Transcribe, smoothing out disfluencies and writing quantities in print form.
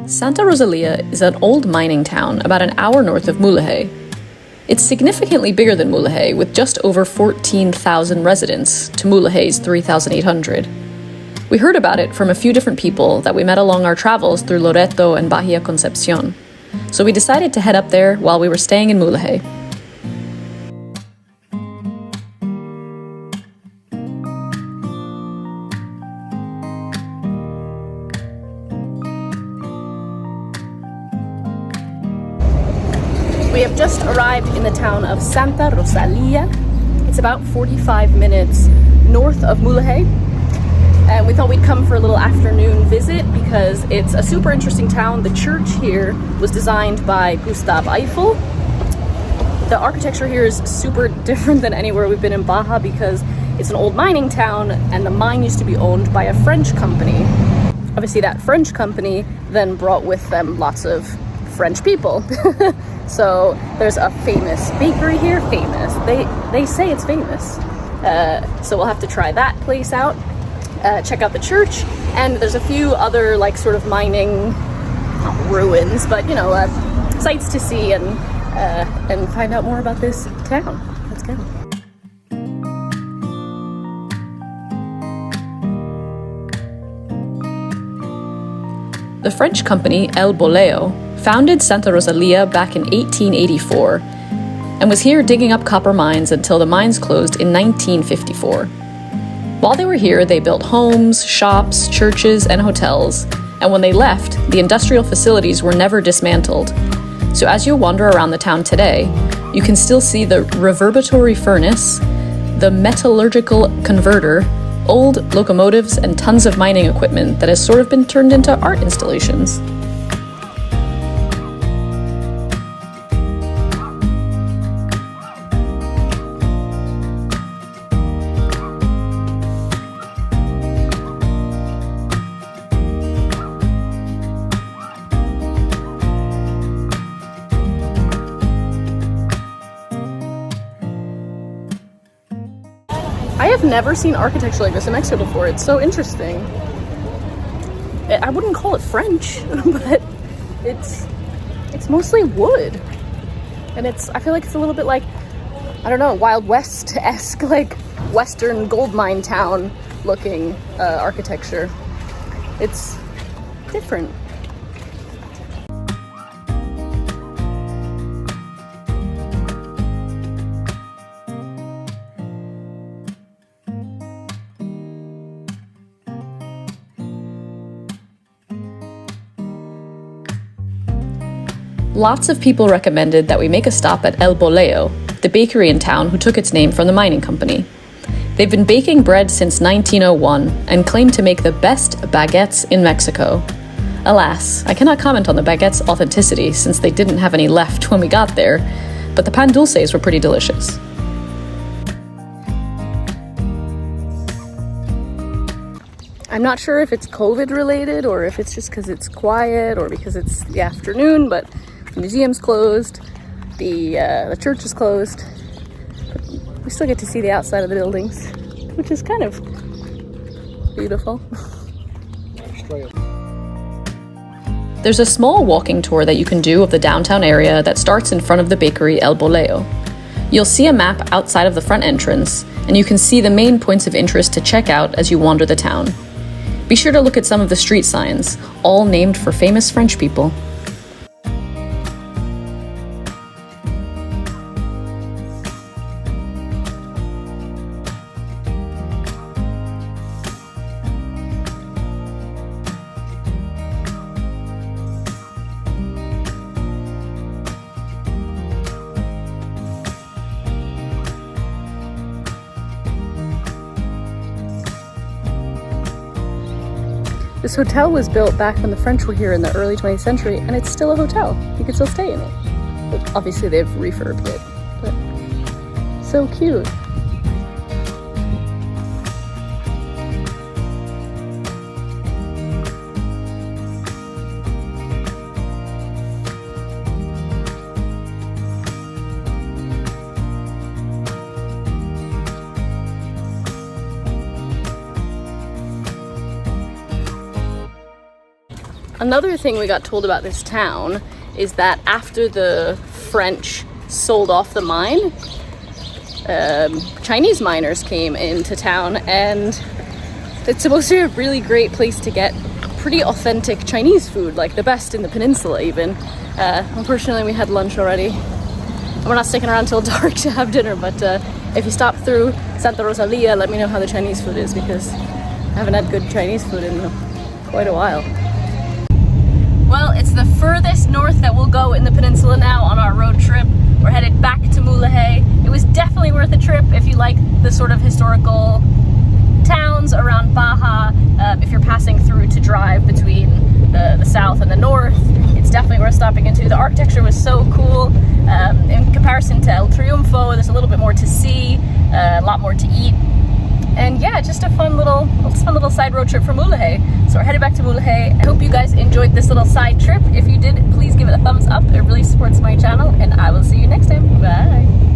Santa Rosalia is an old mining town about an hour north of Mulegé. It's significantly bigger than Mulegé, with just over 14,000 residents to Mulegé's 3,800. We heard about it from a few different people that we met along our travels through Loreto and Baja Concepcion, so we decided to head up there while we were staying in Mulegé. We have just arrived in the town of Santa Rosalia. It's about 45 minutes north of Mulegé. And we thought we'd come for a little afternoon visit because it's a super interesting town. The church here was designed by Gustave Eiffel. The architecture here is super different than anywhere we've been in Baja because it's an old mining town and the mine used to be owned by a French company. Obviously that French company then brought with them lots of French people. So there's a famous bakery here, they say it's famous. So we'll have to try that place out, check out the church, and there's a few other like sort of mining, not ruins, but you know, sights to see and find out more about this town. Let's go. The French company Boleo founded Santa Rosalia back in 1884 and was here digging up copper mines until the mines closed in 1954. While they were here, they built homes, shops, churches, and hotels, and when they left, the industrial facilities were never dismantled. So as you wander around the town today, you can still see the reverberatory furnace, the metallurgical converter, old locomotives, and tons of mining equipment that has sort of been turned into art installations. I have never seen architecture like this in Mexico before. It's so interesting. I wouldn't call it French, but it's mostly wood. And I feel like it's a little bit like, I don't know, Wild West-esque, like Western gold mine town looking architecture. It's different. Lots of people recommended that we make a stop at El Boleo, the bakery in town who took its name from the mining company. They've been baking bread since 1901 and claim to make the best baguettes in Mexico. Alas, I cannot comment on the baguettes' authenticity since they didn't have any left when we got there, but the pan dulces were pretty delicious. I'm not sure if it's COVID related or if it's just because it's quiet or because it's the afternoon, but the museum's closed, the church is closed. But we still get to see the outside of the buildings, which is kind of beautiful. There's a small walking tour that you can do of the downtown area that starts in front of the bakery El Boleo. You'll see a map outside of the front entrance, and you can see the main points of interest to check out as you wander the town. Be sure to look at some of the street signs, all named for famous French people. This hotel was built back when the French were here in the early 20th century, and it's still a hotel. You can still stay in it. But obviously they've refurbed it, but so cute. Another thing we got told about this town is that after the French sold off the mine, Chinese miners came into town, and it's supposed to be a really great place to get pretty authentic Chinese food, like the best in the peninsula even. Unfortunately, we had lunch already. We're not sticking around till dark to have dinner, but if you stop through Santa Rosalia, let me know how the Chinese food is, because I haven't had good Chinese food in quite a while. Well, it's the furthest north that we'll go in the peninsula now on our road trip. We're headed back to Mulegé. It was definitely worth a trip if you like the sort of historical towns around Baja. If you're passing through to drive between the south and the north, it's definitely worth stopping into. The architecture was so cool. In comparison to El Triunfo, there's a little bit more to see, a lot more to eat. And yeah, just a fun little side road trip from Mulegé. So we're headed back to Mulegé. I hope you guys enjoyed this little side trip. If you did, please give it a thumbs up. It really supports my channel, and I will see you next time. Bye.